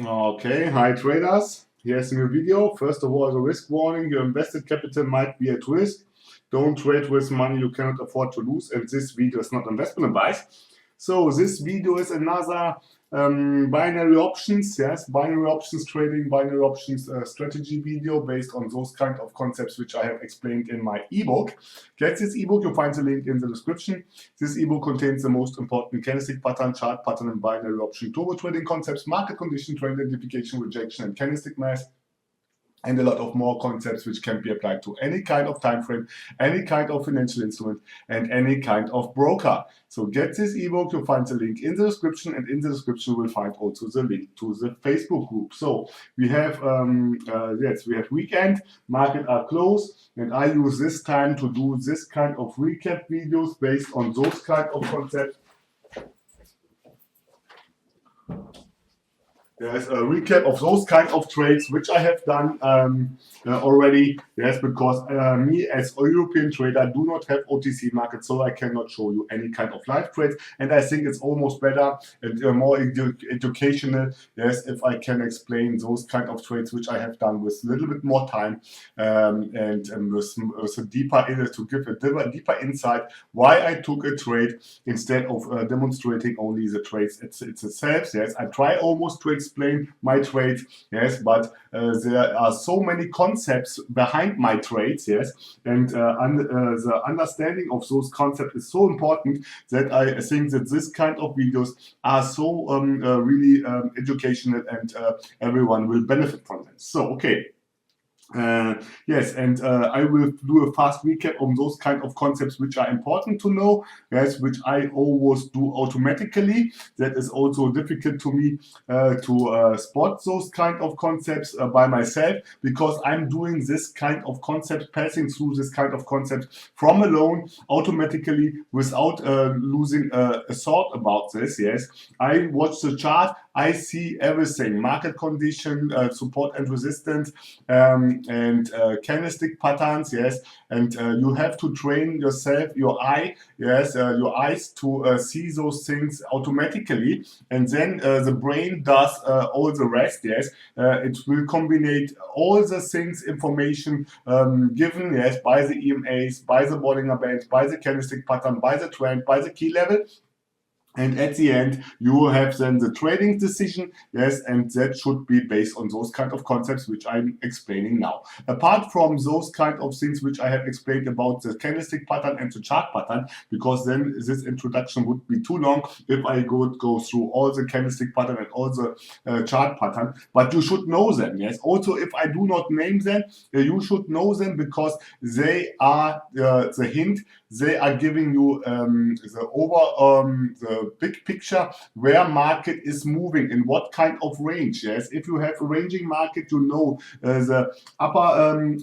Okay, hi traders. Here's a new video. First of all, the risk warning. Your invested capital might be at risk. Don't trade with money you cannot afford to lose. And this video is not investment advice. So this video is another binary options, binary options trading, binary options strategy video based on those kind of concepts which I have explained in my ebook. Get this ebook, you'll find the link in the description. This ebook contains the most important candlestick pattern, chart pattern, and binary option turbo trading concepts, market condition, trend identification, rejection, and candlestick math, and a lot of more concepts which can be applied to any kind of time frame, any kind of financial instrument, and any kind of broker. So get this ebook, you'll find the link in the description, and in the description you will find also the link to the Facebook group. So we have we have weekend, market are closed, and I use this time to do this kind of recap videos based on those kind of concepts. There's a recap of those kind of trades which I have done already. Yes, because me as a European trader do not have OTC market, so I cannot show you any kind of live trades. And I think it's almost better and more educational, yes, if I can explain those kind of trades which I have done with a little bit more time and with a deeper to give a deeper insight why I took a trade instead of demonstrating only the trades itself. Yes, I try almost to explain my trades, yes, but there are so many concepts behind my trades, yes, and the understanding of those concepts is so important that I think that this kind of videos are so really educational, and everyone will benefit from them. So, okay. Yes, and I will do a fast recap on those kind of concepts which are important to know, yes, which I always do automatically. That is also difficult to me to spot those kind of concepts by myself, because I'm doing this kind of concept, passing through this kind of concept from alone automatically without losing a thought about this. Yes, I watch the chart, I see everything, market condition, support and resistance, and candlestick patterns, yes, and you have to train yourself, your eye, yes, your eyes to see those things automatically, and then the brain does all the rest, yes. It will combine all the things, information given, yes, by the EMAs, by the Bollinger Bands, by the candlestick pattern, by the trend, by the key level. And at the end, you have then the trading decision, yes, and that should be based on those kind of concepts which I'm explaining now. Apart from those kind of things which I have explained about the candlestick pattern and the chart pattern, because then this introduction would be too long if I would go through all the candlestick pattern and all the chart pattern, but you should know them, yes. Also, if I do not name them, you should know them, because they are the hint, they are giving you the big picture where market is moving, in what kind of range. Yes, if you have a ranging market, you know the upper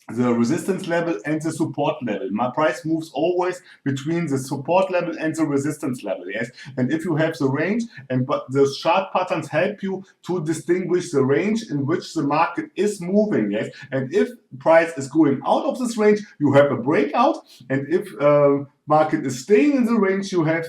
the resistance level and the support level. My price moves always between the support level and the resistance level, yes. And if you have the range, but the chart patterns help you to distinguish the range in which the market is moving, yes. And if price is going out of this range, you have a breakout, and if market is staying in the range, you have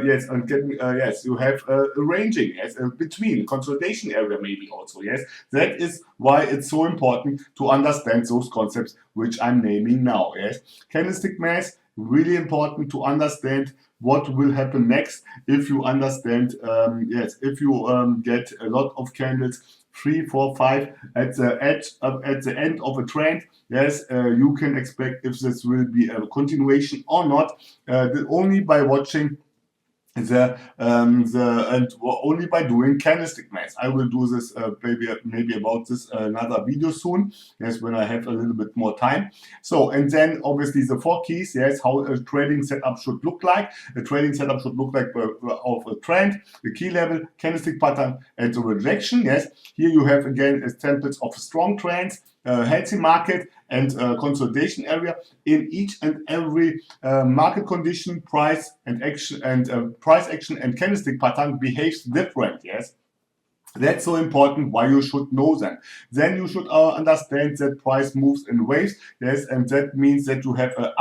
yes, and getting yes, you have a ranging, yes, between consolidation area maybe also, yes. That is why it's so important to understand those concepts which I'm naming now, yes. Candlestick math, really important to understand what will happen next. If you understand, yes, if you get a lot of candles, 3, 4, 5 at the edge at the end of a trend, yes, you can expect if this will be a continuation or not, only by watching and only by doing candlestick math. I will do this maybe about this another video soon, yes, when I have a little bit more time. So, and then obviously the 4 keys, yes, how a trading setup should look like. A trading setup should look like of a trend, the key level, candlestick pattern, and the rejection. Yes, here you have again templates of strong trends, healthy market, and consolidation area. In each and every market condition, price and action and candlestick pattern behaves different, yes. That's so important why you should know them. Then you should understand that price moves in waves, yes, and that means that you have a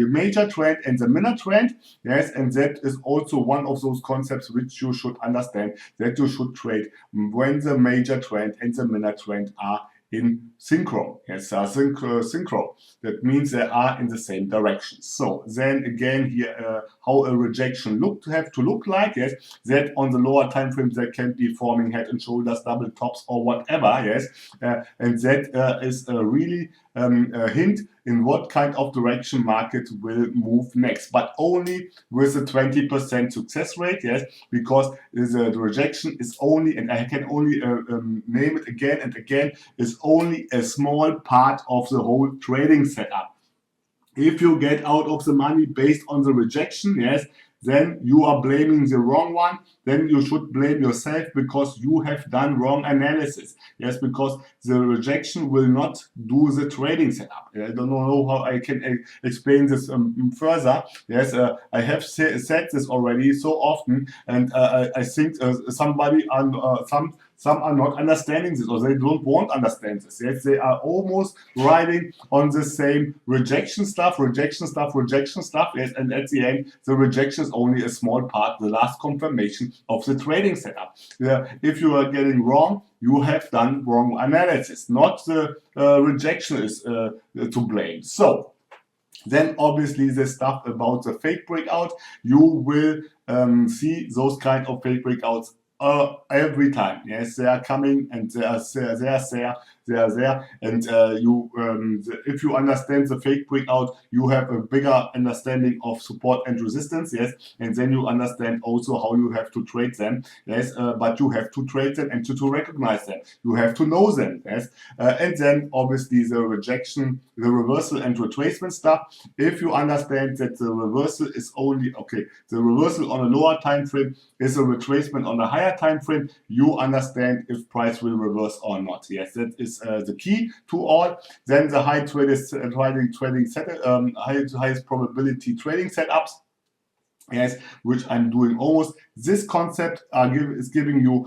major trend and the minor trend, yes, and that is also one of those concepts which you should understand, that you should trade when the major trend and the minor trend are in synchro. Yes, synchro. That means they are in the same direction. So then again here, how a rejection have to look like. Yes, that on the lower time frame that can be forming head and shoulders, double tops, or whatever. Yes, and that is really a hint in what kind of direction market will move next, but only with a 20% success rate. Yes, because the rejection is only, and I can only name it again and again, is only a small part of the whole trading setup. If you get out of the money based on the rejection, yes, then you are blaming the wrong one. Then you should blame yourself because you have done wrong analysis. Yes, because the rejection will not do the trading setup. I don't know how I can explain this further. Yes, I have said this already so often, and I think somebody on some are not understanding this, or they don't want to understand this. Yes, they are almost riding on the same rejection stuff. Yes, and at the end, the rejection is only a small part, the last confirmation of the trading setup. If you are getting wrong, you have done wrong analysis, not the rejection is to blame. So then obviously the stuff about the fake breakout, you will see those kind of fake breakouts every time. Yes, they are coming and they are there, and if you understand the fake breakout, you have a bigger understanding of support and resistance. Yes, and then you understand also how you have to trade them. Yes, but you have to trade them and to recognize them. You have to know them. Yes, and then obviously the rejection, the reversal and retracement stuff. If you understand that the reversal is only the reversal on a lower time frame is a retracement on a higher time frame, you understand if price will reverse or not. Yes, that is the key to all. Then the highest probability trading setups. Yes, which I'm doing almost. This concept is giving you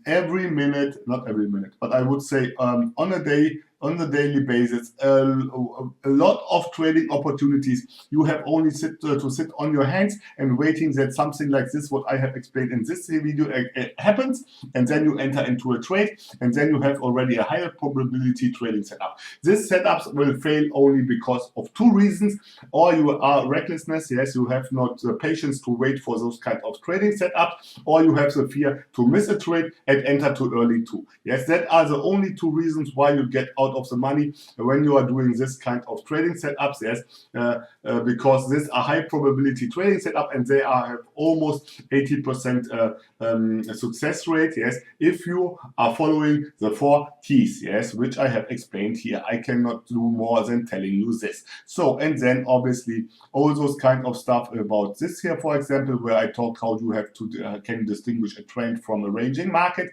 every minute, not every minute, but I would say on a daily basis, a lot of trading opportunities. You have only to sit on your hands and waiting that something like this, what I have explained in this video, happens, and then you enter into a trade, and then you have already a higher probability trading setup. These setups will fail only because of two reasons: or you are recklessness, yes, you have not the patience to wait for those kind of trading setups, or you have the fear to miss a trade and enter too early too. Yes, that are the only two reasons why you get out of the money when you are doing this kind of trading setups. Yes, because these are high probability trading setup and they have almost 80% success rate. Yes, if you are following the 4 T's. Yes, which I have explained here. I cannot do more than telling you this. So, and then obviously all those kind of stuff about this here, for example, where I talked how you have to can distinguish a trend from a ranging market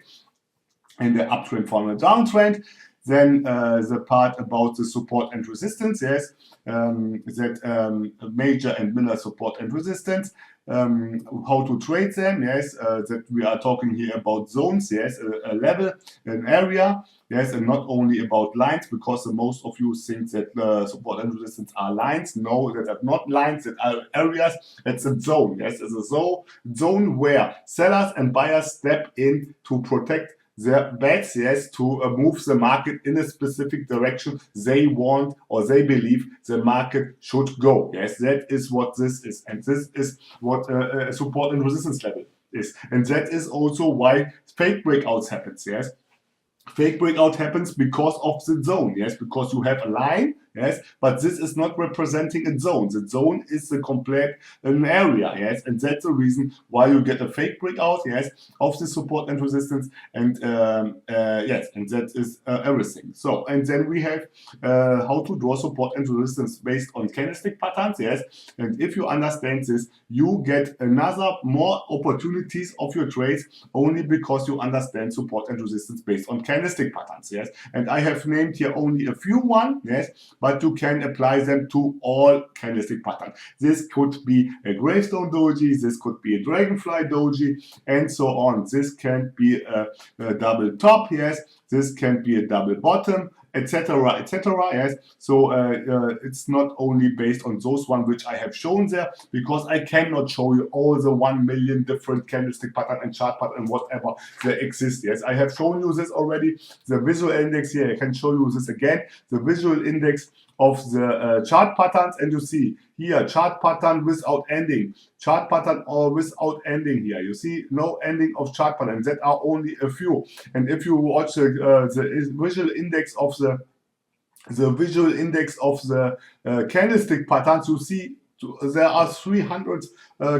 and the uptrend from a downtrend. Then the part about the support and resistance, yes, that major and minor support and resistance, how to trade them, yes, that we are talking here about zones, yes, a level, an area, yes, and not only about lines, because most of you think that support and resistance are lines. No, that are not lines, that are areas. It's a zone, yes, it's a zone where sellers and buyers step in to protect their bets, yes, to move the market in a specific direction they want or they believe the market should go. Yes, that is what this is, and this is what support and resistance level is, and that is also why fake breakouts happens. Yes, fake breakout happens because of the zone. Yes, because you have a line. Yes, but this is not representing a zone. The zone is the complete area. Yes, and that's the reason why you get a fake breakout. Yes, of the support and resistance, and yes, and that is everything. So, and then we have how to draw support and resistance based on candlestick patterns. Yes, and if you understand this, you get more opportunities of your trades only because you understand support and resistance based on candlestick patterns. Yes, and I have named here only a few one. Yes. but you can apply them to all candlestick patterns. This could be a gravestone doji, this could be a dragonfly doji, and so on. This can be a double top, yes, this can be a double bottom, etc., etc. Yes, so it's not only based on those one which I have shown there, because I cannot show you all the 1 million different candlestick pattern and chart pattern and whatever there exists. Yes, I have shown you this already. The visual index here, I can show you this again. The visual index of the chart patterns, and you see here chart pattern without ending, chart pattern or without ending. Here you see no ending of chart pattern. That are only a few. And if you watch the visual index of the candlestick patterns, you see there are 300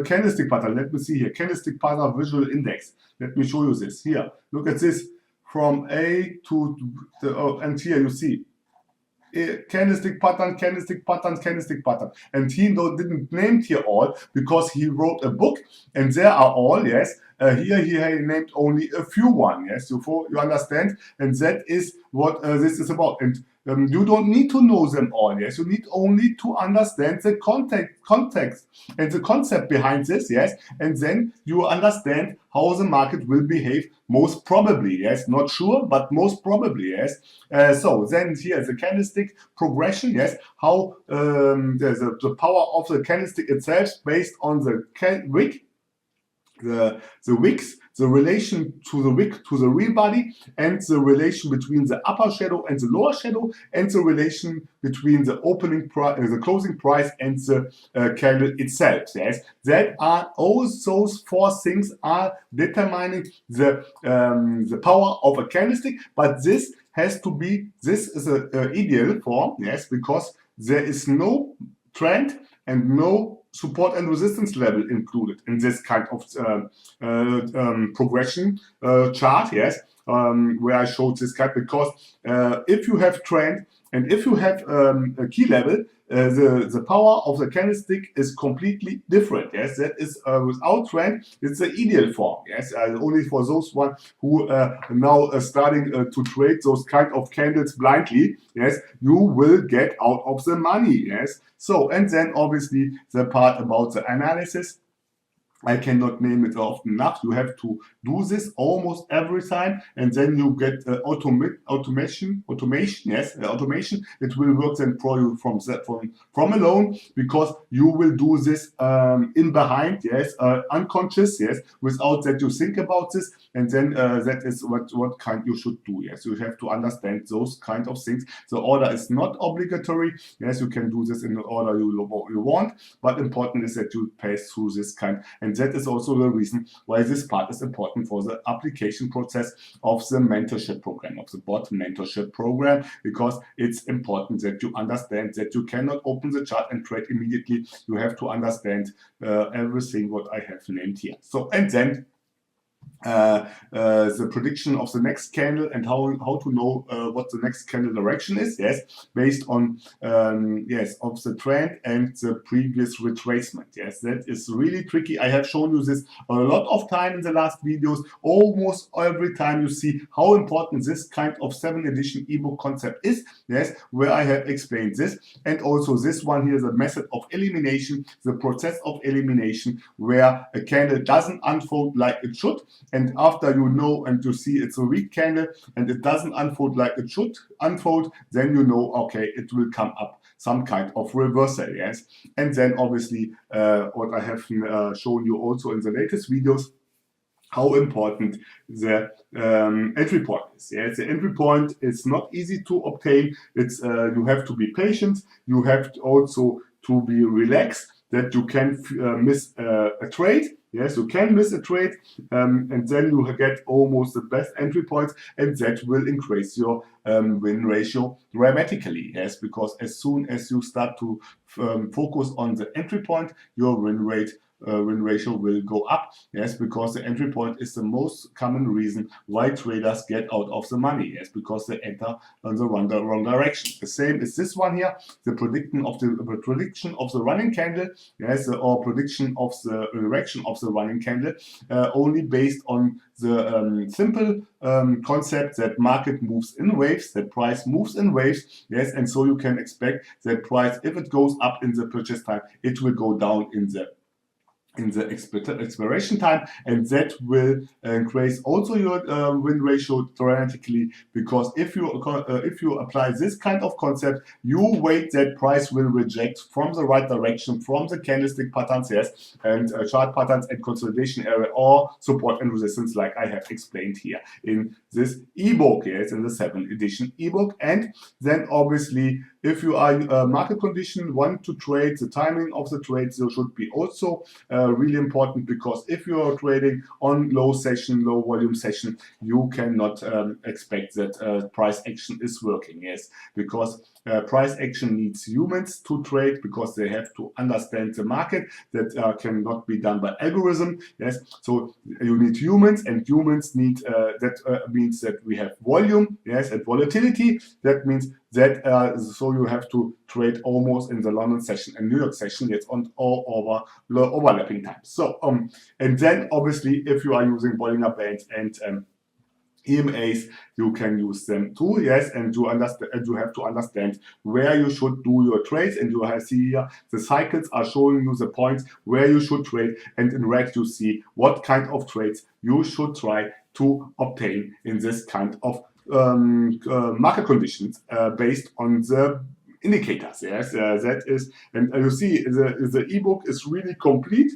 candlestick pattern. Let me see here, candlestick pattern visual index. Let me show you this here. Look at this from A to the and here you see candlestick pattern, candlestick pattern, candlestick pattern. And he didn't name here all because he wrote a book and there are all, yes. Here he named only a few one, yes. You understand? And that is what this is about. And you don't need to know them all, yes. You need only to understand the context and the concept behind this, yes. And then you understand how the market will behave, most probably, yes. Not sure, but most probably, yes. So then here the candlestick progression, yes. How the power of the candlestick itself based on the wick. The wicks, the relation to the wick to the real body, and the relation between the upper shadow and the lower shadow, and the relation between the opening price, the closing price, and the candle itself. Yes, that are all those four things are determining the power of a candlestick. But this has to be, this is an ideal form, yes, because there is no trend and no support and resistance level included in this kind of progression chart, yes, where I showed this kind, because if you have trend and if you have a key level, the power of the candlestick is completely different. Yes, that is without trend, it's the ideal form. Yes, only for those one who now starting to trade those kind of candles blindly. Yes, you will get out of the money. Yes, so and then obviously the part about the analysis. I cannot name it often enough. You have to do this almost every time, and then you get automation. Yes, automation. It will work then for you from alone, because you will do this in behind. Yes, unconscious. Yes, without that you think about this, and then that is what kind you should do. Yes, you have to understand those kind of things. The order is not obligatory. Yes, you can do this in the order you want, but important is that you pass through this kind. And that is also the reason why this part is important for the application process of the mentorship program, of the BOTT mentorship program, because it's important that you understand that you cannot open the chart and trade immediately. You have to understand everything what I have named here. So, and then the prediction of the next candle and how to know what the next candle direction is, yes, based on yes, of the trend and the previous retracement. Yes, that is really tricky. I have shown you this a lot of time in the last videos. Almost every time you see how important this kind of 7th edition ebook concept is, yes, where I have explained this, and also this one here, the method of elimination, the process of elimination, where a candle doesn't unfold like it should. And after you know and you see it's a weak candle and it doesn't unfold like it should unfold, then you know, okay, it will come up some kind of reversal, yes. And then obviously what I have shown you also in the latest videos, how important the entry point is. Yes, the entry point is not easy to obtain. It's you have to be patient. You have to also to be relaxed, that you can miss a trade. Yes, you can miss a trade, and then you get almost the best entry points, and that will increase your win ratio dramatically. Yes, because as soon as you start to focus on the entry point, your win rate win ratio will go up. Yes, because the entry point is the most common reason why traders get out of the money. Yes, because they enter on the wrong direction. The same is this one here, the prediction of the running candle. Yes, or prediction of the direction of the running candle, only based on the simple concept that market moves in waves, that price moves in waves. Yes, and so you can expect that price, if it goes up in the purchase time, it will go down in the expiration time, and that will increase also your win ratio dramatically, because if you apply this kind of concept, you wait that price will reject from the right direction, from the candlestick patterns, yes, and chart patterns and consolidation area or support and resistance, like I have explained here in this ebook, yes, in the 7th edition ebook. And then obviously, if you are market condition want to trade, the timing of the trades should be also really important, because if you are trading on low volume session, you cannot expect that price action is working. Yes, because price action needs humans to trade, because they have to understand the market. That cannot be done by algorithm. Yes, so you need humans, and humans need that means that we have volume, yes, and volatility. That means that so you have to trade almost in the London session and New York session. It's on all over overlapping times. So and then obviously, if you are using Bollinger Bands and EMAs, you can use them too, yes, and you have to understand where you should do your trades. And you see here the cycles are showing you the points where you should trade, and in red you see what kind of trades you should try to obtain in this kind of market conditions based on the indicators. Yes, that is, and you see the ebook is really complete.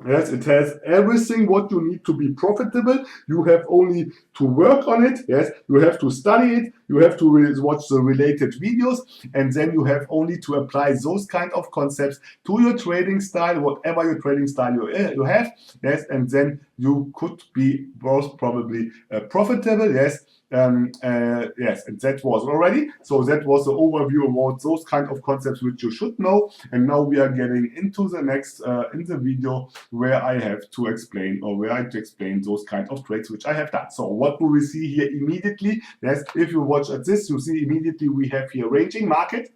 Yes, it has everything what you need to be profitable. You have only to work on it. Yes, you have to study it. You have to watch the related videos, and then you have only to apply those kind of concepts to your trading style, whatever your trading style you have. Yes, and then you could be most probably profitable. Yes. Yes, and that was already. So that was the overview about those kind of concepts which you should know. And now we are getting into the next in the video where I have to explain, or where I have to explain those kind of trades which I have done. So what do we see here immediately? Yes, if you watch at this, you see immediately we have here ranging market.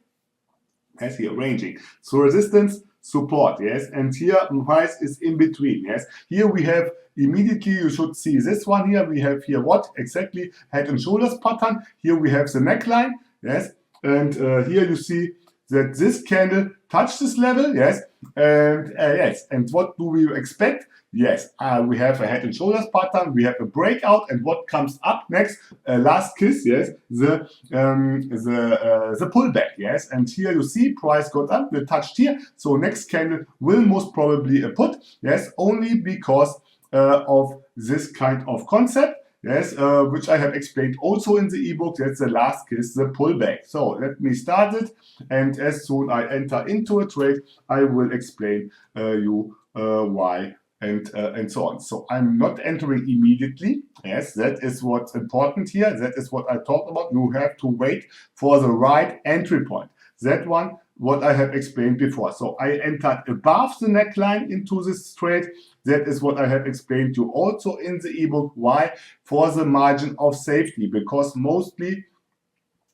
Yes, here ranging. So resistance, support, yes, and here price is in between. Yes, here we have immediately, you should see this one here. We have here what exactly head and shoulders pattern. Here we have the neckline, yes, and here you see that this candle touched this level, yes, and yes, and what do we expect? Yes, we have a head and shoulders pattern, we have a breakout, and what comes up next? Last kiss, yes, the pullback, yes, and here you see price got up, we touched here, so next candle will most probably a put, yes, only because of this kind of concept. Yes, which I have explained also in the ebook. That's the last kiss, the pullback. So let me start it, and as soon I enter into a trade, I will explain you why and so on. So I'm not entering immediately. Yes, that is what's important here. That is what I talked about. You have to wait for the right entry point. That one, what I have explained before. So I entered above the neckline into this trade. That is what I have explained to you also in the ebook. Why? For the margin of safety, because mostly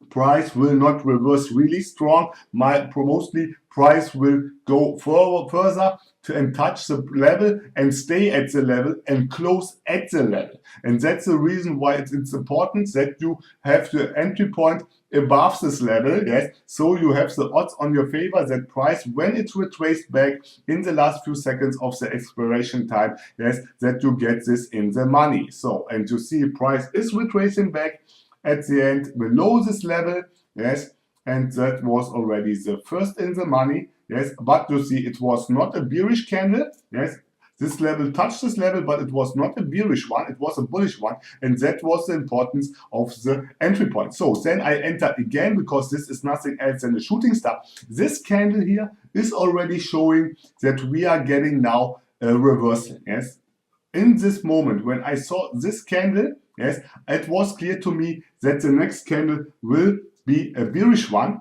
price will not reverse really strong. Mostly price will go further and touch the level and stay at the level and close at the level. And that's the reason why it's important that you have the entry point above this level. Yes, so you have the odds on your favor that price, when it's retraced back in the last few seconds of the expiration time, yes, that you get this in the money. So, and you see price is retracing back at the end below this level. Yes, and that was already the first in the money. Yes, but you see it was not a bearish candle. Yes, this level touched this level, but it was not a bearish one, it was a bullish one, and that was the importance of the entry point. So then I entered again, because this is nothing else than a shooting star. This candle here is already showing that we are getting now a reversal. Yes, in this moment when I saw this candle, yes, it was clear to me that the next candle will be a bearish one.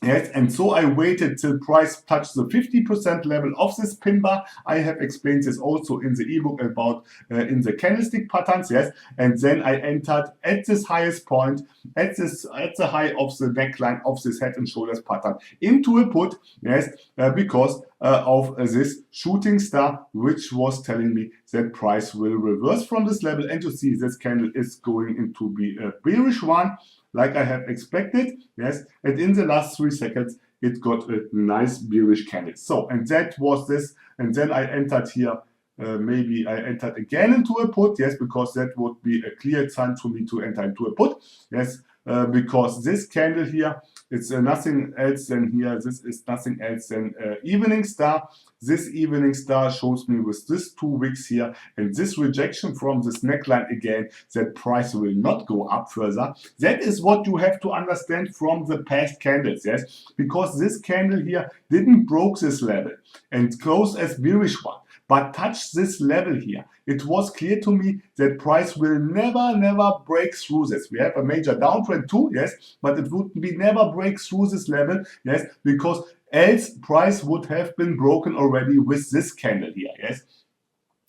Yes, and so I waited till price touched the 50% level of this pin bar. I have explained this also in the ebook about in the candlestick patterns. Yes, and then I entered at this highest point, at the high of the neckline of this head and shoulders pattern into a put. Yes, because of this shooting star, which was telling me that price will reverse from this level. And you see this candle is going into be a bearish one, like I have expected. Yes, and in the last 3 seconds it got a nice bearish candle. So, and that was this, and then I entered here. Maybe I entered again into a put. Yes, because that would be a clear sign for me to enter into a put. Yes, because this candle here, it's nothing else than here. This is nothing else than evening star. This evening star shows me with this 2 wicks here and this rejection from this neckline again that price will not go up further. That is what you have to understand from the past candles, yes, because this candle here didn't broke this level and closed as bearish one, but touched this level here. It was clear to me that price will never break through this. We have a major downtrend too, yes, but it would be never break through this level, yes, because else price would have been broken already with this candle here, yes,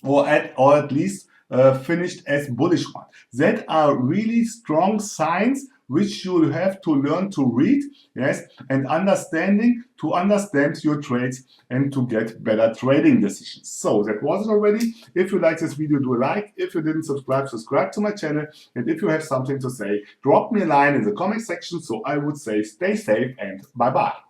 or at least finished as bullish one. That are really strong signs which you have to learn to read, yes, and to understand your trades and to get better trading decisions. So that was it already. If you like this video, do a like. If you didn't subscribe to my channel. And if you have something to say, drop me a line in the comment section. So I would say stay safe and bye bye.